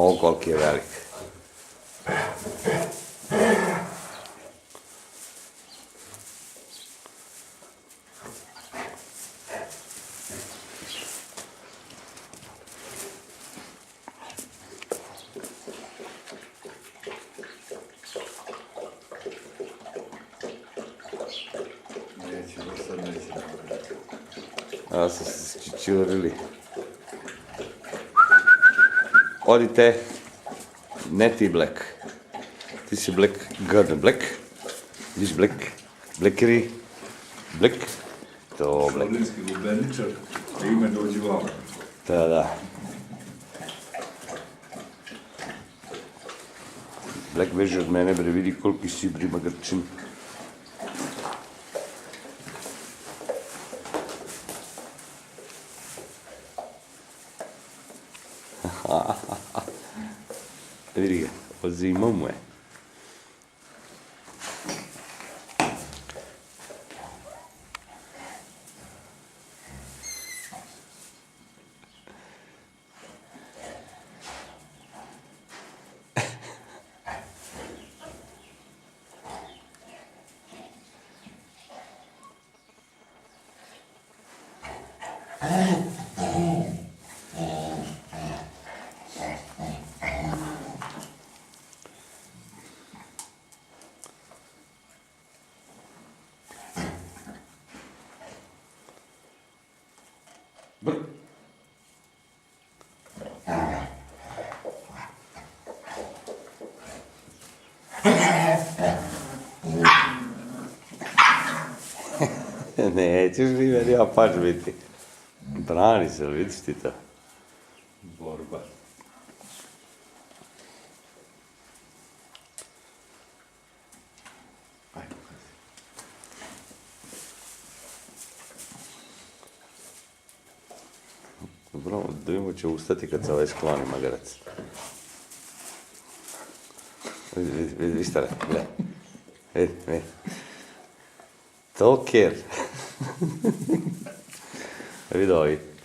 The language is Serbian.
O, koliki je velik. Neće, baš sad neće napraviti. A su se čičurili. Odite. Ne ti Black. Ti si Black. Gordon Black. Vidiš Black. Blackeri. Black. To Black. Slovenski lubeničar, a ime dođi vama. Da. Black beži od mene, bre, vidi koliki si brima grčin. Vidi ga, ozimao mu je. Nećeš li meni ja pač biti. Brani se, vidiš ti to? Borba. Ajde, Dobro, da vidimo će ustati kad se ovaj skloni magarac. Vidi šta radi, gledaj. Vidi. Talker. Vidi ovi.